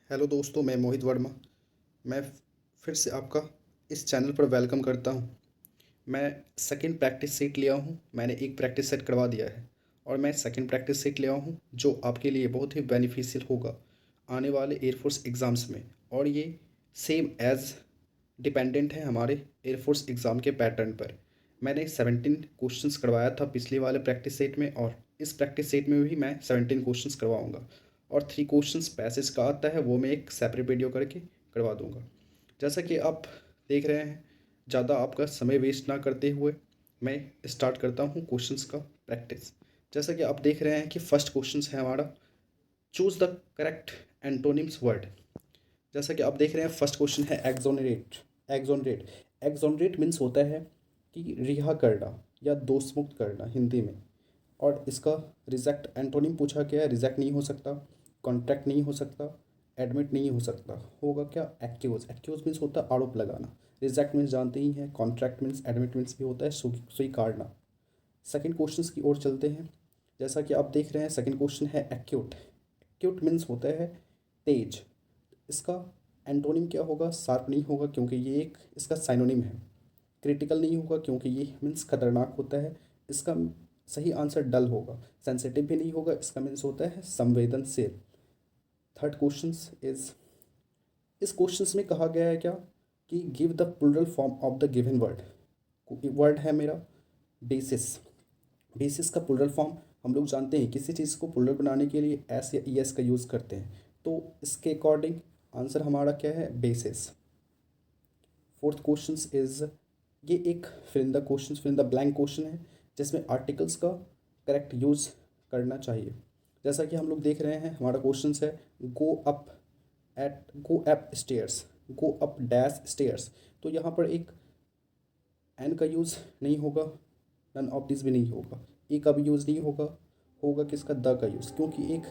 Hello दोस्तों, मैं मोहित वर्मा। मैं फिर से आपका इस चैनल पर वेलकम करता हूं। मैं सेकंड प्रैक्टिस सेट लिया हूं। मैंने एक प्रैक्टिस सेट करवा दिया है और मैं सेकंड प्रैक्टिस सेट लिया हूं जो आपके लिए बहुत ही बेनिफिशियल होगा आने वाले एयरफोर्स एग्ज़ाम्स में। और ये सेम एज़ डिपेंडेंट है हमारे एयरफोर्स एग्ज़ाम के पैटर्न पर। मैंने 17 क्वेश्चंस करवाया था पिछले वाले प्रैक्टिस सेट में, और इस प्रैक्टिस सेट में भी मैं 17 क्वेश्चंस करवाऊँगा। और 3 क्वेश्चंस पैसेज का आता है, वो मैं एक सेपरेट वीडियो करके करवा दूँगा। जैसा कि आप देख रहे हैं, ज़्यादा आपका समय वेस्ट ना करते हुए मैं स्टार्ट करता हूँ क्वेश्चंस का प्रैक्टिस। जैसा कि आप देख रहे हैं कि फर्स्ट क्वेश्चंस है हमारा, choose the correct antonyms word. जैसा कि आप देख रहे हैं, फर्स्ट क्वेश्चन है एक्सोनरेट। एक्सोनरेट एक्सोनरेट मीन्स होता है कि रिहा करना या दोषमुक्त करना हिंदी में। और इसका रिजेक्ट एंटोनिम पूछा गया है। रिजेक्ट नहीं हो सकता, कॉन्ट्रैक्ट नहीं हो सकता, एडमिट नहीं हो सकता। होगा क्या? एक्यूज। एक्यूज मीन्स होता है आरोप लगाना। रिजेक्ट मीन्स जानते ही हैं। कॉन्ट्रैक्ट मीन्स, एडमिट मीन्स भी होता है स्वीकारना। सेकंड क्वेश्चन की ओर चलते हैं। जैसा कि आप देख रहे हैं, सेकंड क्वेश्चन है एक्यूट। एक्यूट मीन्स होता है तेज। इसका एंटोनिम क्या होगा? शार्प नहीं होगा क्योंकि ये एक इसका साइनोनिम है। क्रिटिकल नहीं होगा क्योंकि ये मीन्स खतरनाक होता है। इसका सही आंसर डल होगा। सेंसिटिव भी नहीं होगा, इसका मीन्स होता है संवेदनशील। थर्ड क्वेश्चन इज, इस क्वेश्चन में कहा गया है क्या कि give the plural form of the given word. Word है मेरा बेसिस। बेसिस का प्लूरल फॉर्म हम लोग जानते हैं, किसी चीज़ को प्लूरल बनाने के लिए एस या ई एस का यूज़ करते हैं। तो इसके अकॉर्डिंग आंसर हमारा क्या है? बेसिस। फोर्थ क्वेश्चन इज, ये एक fill in the question, fill in the blank question है जिसमें आर्टिकल्स का करेक्ट यूज़ करना चाहिए। जैसा कि हम लोग देख रहे हैं, हमारा क्वेश्चन है go up go up stairs, go up dash stairs. तो यहाँ पर एक एन का यूज़ नहीं होगा, नन ऑफ दिस भी नहीं होगा, ए का भी यूज़ नहीं होगा। होगा किसका? द का यूज़, क्योंकि एक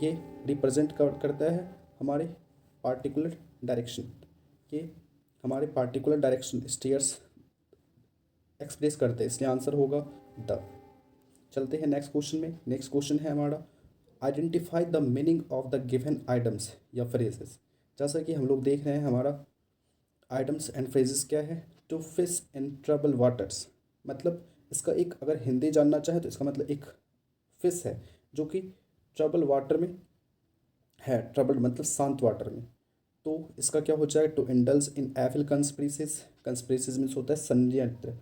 ये रिप्रेजेंट करता है हमारे पार्टिकुलर डायरेक्शन के, हमारे पार्टिकुलर डायरेक्शन स्टेयर्स एक्सप्रेस करते हैं, इसलिए आंसर होगा द। चलते हैं नेक्स्ट क्वेश्चन में। नेक्स्ट क्वेश्चन है हमारा, identify the meaning of the given items या फ्रेजेस। जैसा कि हम लोग देख रहे हैं, हमारा आइटम्स एंड फ्रेजेस क्या है? To fish in trouble waters. मतलब इसका एक अगर हिंदी जानना चाहे तो इसका मतलब एक फिश है जो कि ट्रबल वाटर में है। ट्रबल मतलब शांत वाटर में। तो इसका क्या हो जाएगा? To indulge in evil conspiracies. Conspiracies means होता है षड्यंत्र।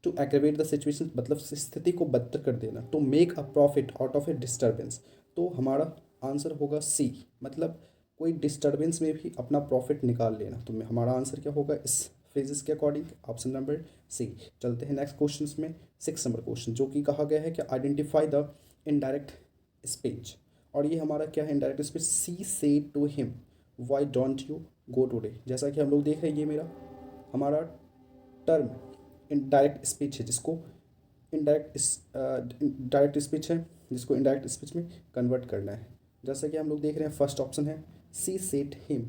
टू एग्रेवेट द सिचुएशन मतलब स्थिति को बदतर कर देना। To make a profit out of a disturbance. तो हमारा आंसर होगा सी, मतलब कोई डिस्टर्बेंस में भी अपना प्रॉफिट निकाल लेना। तो हमारा आंसर क्या होगा इस फ्रेजेस के अकॉर्डिंग? Option number C. चलते हैं नेक्स्ट क्वेश्चन में। 6 नंबर क्वेश्चन, जो कि कहा गया है कि आइडेंटिफाई द इनडायरेक्ट स्पीच। और ये हमारा क्या है? Indirect speech. She said to him why don't you go today. जैसा कि हम लोग देख रहे हैं, ये मेरा हमारा टर्म इनडायरेक्ट स्पीच है, जिसको इनडायरेक्ट डायरेक्ट स्पीच है जिसको इनडायरेक्ट स्पीच में कन्वर्ट करना है। जैसा कि हम लोग देख रहे हैं, फर्स्ट ऑप्शन है सी सेट हिम।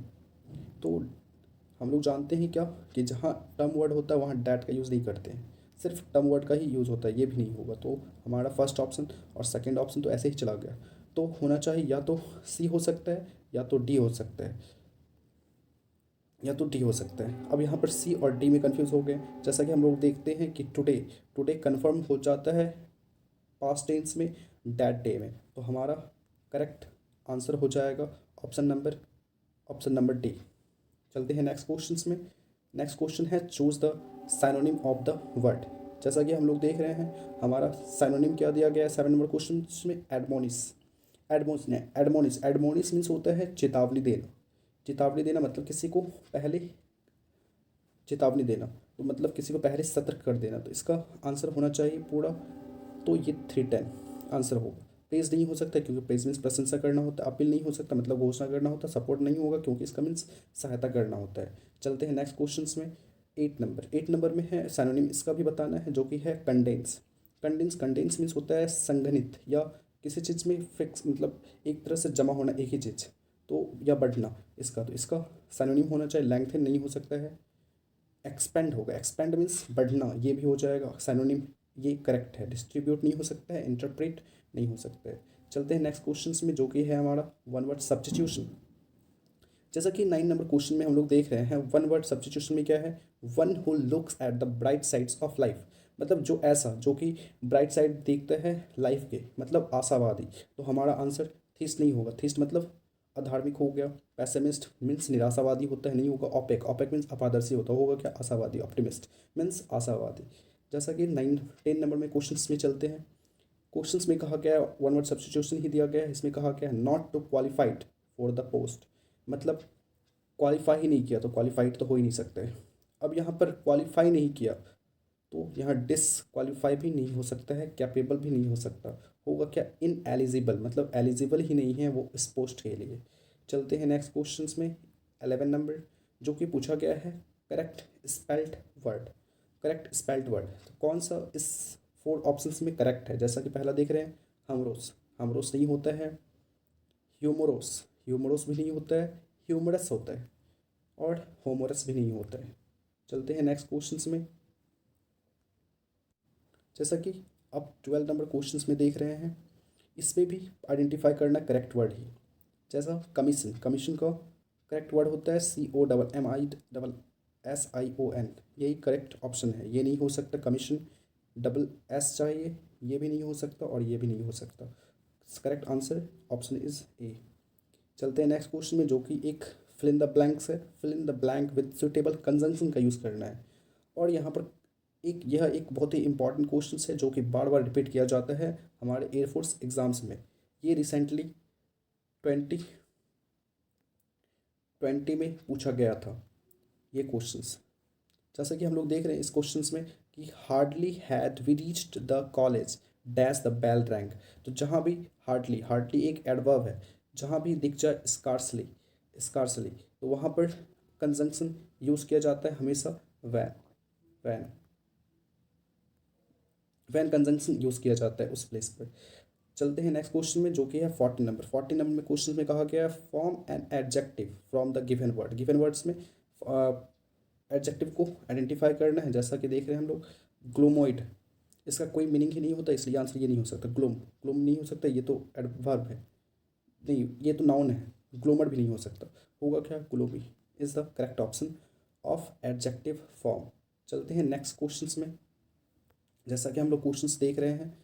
तो हम लोग जानते हैं क्या कि जहाँ टर्म वर्ड होता है वहाँ डैट का यूज़ नहीं करते हैं, सिर्फ टर्म वर्ड का ही यूज़ होता है। ये भी नहीं होगा। तो हमारा फर्स्ट ऑप्शन और सेकंड ऑप्शन तो ऐसे ही चला गया। तो होना चाहिए या तो सी हो सकता है या तो डी हो सकता है, या तो डी हो सकता है। अब यहाँ पर सी और डी में कंफ्यूज हो गए। जैसा कि हम लोग देखते हैं कि टुडे, टुडे कन्फर्म हो जाता है पास्ट टेंस में डैट डे में। तो हमारा करेक्ट आंसर हो जाएगा ऑप्शन नंबर डी। चलते हैं नेक्स्ट क्वेश्चन में। नेक्स्ट क्वेश्चन है choose the synonym of the word. जैसा कि हम लोग देख रहे हैं, हमारा साइनोनिम क्या दिया गया है 7 नंबर क्वेश्चन में? एडमोनिस। एडमोनिस एडमोनिस मीन्स होता है चेतावनी देना। चेतावनी देना मतलब किसी को पहले चेतावनी देना, तो मतलब किसी को पहले सतर्क कर देना। तो इसका आंसर होना चाहिए पूरा, तो ये 310 आंसर होगा। प्रेज नहीं हो सकता क्योंकि प्रेज मीन्स प्रशंसा करना होता है। अपील नहीं हो सकता मतलब घोषणा करना होता है। सपोर्ट नहीं होगा क्योंकि इसका मीन्स सहायता करना होता है। चलते हैं नेक्स्ट क्वेश्चन में। 8 नंबर में है सैनोनिम, इसका भी बताना है, जो कि है कंडेंस। कंडेंस मीन्स होता है संघनित या किसी चीज़ में फिक्स, मतलब एक तरह से जमा होना एक ही चीज़, तो या बढ़ना इसका। तो इसका सैनोनिम होना चाहिए लेंथन, नहीं हो सकता है। एक्सपेंड होगा। एक्सपेंड मीन्स बढ़ना, ये भी हो जाएगा सैनोनिम, ये करेक्ट है। डिस्ट्रीब्यूट नहीं हो सकता है। इंटरप्रेट नहीं हो सकता है। चलते हैं नेक्स्ट क्वेश्चन में, जो कि है हमारा वन वर्ड सब्स्टिट्यूशन। जैसा कि 9 नंबर क्वेश्चन में हम लोग देख रहे हैं, वन वर्ड सब्स्टिट्यूशन में क्या है, one who looks at the bright sides of life, मतलब जो ऐसा जो कि ब्राइट साइड देखता है लाइफ के, मतलब आशावादी। तो हमारा आंसर थीस्ट नहीं होगा, थीस्ट मतलब अधार्मिक हो गया। पैसेमिस्ट मीन्स निराशावादी होता है, नहीं होगा। ओपेक, ओपेक मीन्स अपारदर्शी होता होगा क्या, आशावादी। ऑप्टिमिस्ट मीन्स आशावादी। जैसा कि 10 नंबर में क्वेश्चंस में चलते हैं। क्वेश्चंस में कहा गया है, वन वर्ड सब्स्टिट्यूशन ही दिया गया है, इसमें कहा गया है not to qualified for the post, मतलब क्वालिफाई ही नहीं किया तो क्वालिफाइड तो हो ही नहीं सकते। अब यहाँ पर क्वालिफाई नहीं किया तो यहाँ डिसक्वालीफाई भी नहीं हो सकता है, कैपेबल भी नहीं हो सकता, होगा क्या, इन एलिजिबल, मतलब एलिजिबल ही नहीं है वो इस पोस्ट के लिए। चलते हैं नेक्स्ट क्वेश्चंस में। 11 नंबर जो कि पूछा गया है, correct spelled word, correct spelled word, तो कौन सा इस 4 ऑप्शंस में करेक्ट है। जैसा कि पहला देख रहे हैं, हमरोस, हमरोस नहीं होता है। ह्यूमरोस, ह्यूमरोस भी नहीं होता है। ह्यूमरस होता है। और होमोरस भी नहीं होता है। चलते हैं नेक्स्ट क्वेश्चंस में। जैसा कि अब 12 नंबर क्वेश्चंस में देख रहे हैं, इसमें भी आइडेंटिफाई करना करेक्ट वर्ड ही। जैसा कमीशन, कमीशन का करेक्ट वर्ड होता है COMMISSION, यही करेक्ट ऑप्शन है। ये नहीं हो सकता, कमीशन डबल एस चाहिए, ये भी नहीं हो सकता और ये भी नहीं हो सकता। Correct answer option is A. चलते हैं नेक्स्ट क्वेश्चन में, जो कि एक फिल इन द ब्लैंक्स है। Fill in the blank with suitable conjunction का यूज़ करना है। और यहाँ पर यह एक बहुत ही इंपॉर्टेंट क्वेश्चन है जो कि बार बार रिपीट किया जाता है हमारे एयरफोर्स एग्ज़ाम्स में। ये रिसेंटली 2020 में पूछा गया था ये क्वेश्चंस। जैसा कि हम लोग देख रहे हैं इस क्वेश्चंस में कि hardly had we reached the college dash the bell rang. तो जहाँ भी हार्डली, हार्डली एक एडवर्ब है, जहाँ भी दिख जाए स्कार्सली, स्कार्सली, तो वहाँ पर कंजंक्शन यूज़ किया जाता है हमेशा when, when, when conjunction use किया जाता है उस प्लेस पर। चलते हैं नेक्स्ट क्वेश्चन में, जो कि है 40 नंबर। 40 नंबर में क्वेश्चन में कहा गया है form an adjective from the given word. Given words में एडजेक्टिव को आइडेंटिफाई करना है। जैसा कि देख रहे हैं हम लोग, ग्लोमोइड, इसका कोई मीनिंग ही नहीं होता, इसलिए आंसर ये नहीं हो सकता। ग्लोम, ग्लोम नहीं हो सकता, ये तो एडवर्ब है, नहीं ये तो नाउन है। ग्लोमर भी नहीं हो सकता, होगा क्या, gloomy is the correct option of adjective form. चलते हैं नेक्स्ट क्वेश्चंस में। जैसा कि हम लोग क्वेश्चंस देख रहे हैं,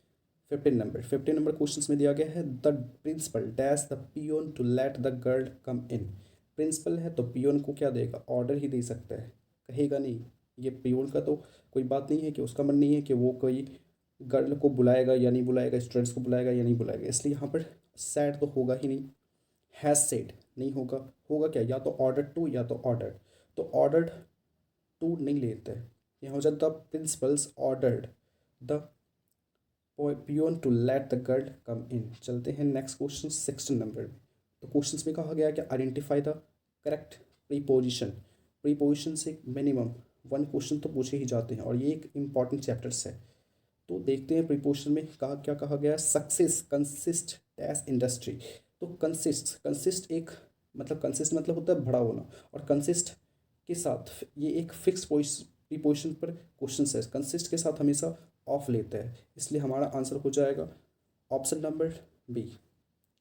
15 नंबर क्वेश्चंस में दिया गया है the principal dash the peon to let the girl come in. Principal है तो पियोन को क्या देगा, ऑर्डर ही दे सकता है, कहेगा नहीं। ये पियोन का तो कोई बात नहीं है कि उसका मन नहीं है कि वो कोई गर्ल को बुलाएगा या नहीं बुलाएगा, स्टूडेंट्स को बुलाएगा या नहीं बुलाएगा, इसलिए यहाँ पर सैड तो होगा ही नहीं। हैज सेड नहीं होगा, होगा क्या, या तो ऑर्डर टू या तो ऑर्डर, तो ऑर्डर्ड टू नहीं लेते हैं। यहाँ हो जाता principals ordered the peon to let the girl come in. चलते हैं नेक्स्ट क्वेश्चन 16 नंबर में। तो क्वेश्चन में कहा गया कि identify the correct preposition. Preposition से मिनिमम 1 क्वेश्चन तो पूछे ही जाते हैं और ये एक इंपॉर्टेंट चैप्टर्स है। तो देखते हैं प्रीपोजिशन में कहा क्या कहा गया, सक्सेस कंसिस्ट डैश इंडस्ट्री। तो कंसिस्ट, कंसिस्ट एक मतलब कंसिस्ट मतलब होता है बड़ा होना, और कंसिस्ट के साथ ये एक फिक्स प्रीपोजिशन पर क्वेश्चन है, कंसिस्ट के साथ हमेशा ऑफ लेता है, इसलिए हमारा आंसर हो जाएगा option number B.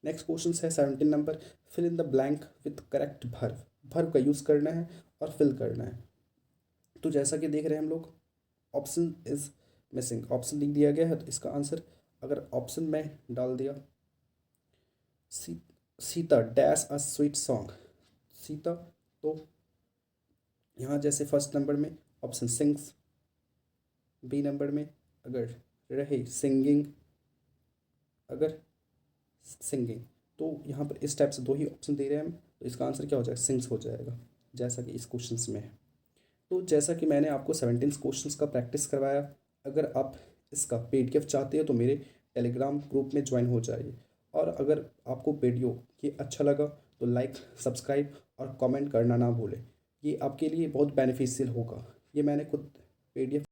Next question है 17 number, fill in the blank with correct verb. Verb का यूज़ करना है और फिल करना है। तो जैसा कि देख रहे हैं हम लोग, ऑप्शन इज मिसिंग, ऑप्शन लिख दिया गया है, तो इसका आंसर अगर ऑप्शन में डाल दिया, Sita dash a sweet song, Sita, तो यहाँ जैसे फर्स्ट नंबर में ऑप्शन सिंग्स, बी नंबर में अगर रहे सिंगिंग, अगर सिंगिंग, तो यहाँ पर इस टाइप से 2 ही ऑप्शन दे रहे हैं हम, तो इसका आंसर क्या हो जाएगा, सिंग्स हो जाएगा, जैसा कि इस क्वेश्चंस में है। तो जैसा कि मैंने आपको 17 क्वेश्चंस का प्रैक्टिस करवाया, अगर आप इसका PDF चाहते हो तो मेरे टेलीग्राम ग्रुप में ज्वाइन हो जाइए। और अगर आपको वीडियो ये अच्छा लगा तो लाइक, सब्सक्राइब और कमेंट करना ना भूलें, ये आपके लिए बहुत बेनिफिशियल होगा। ये मैंने खुद PDF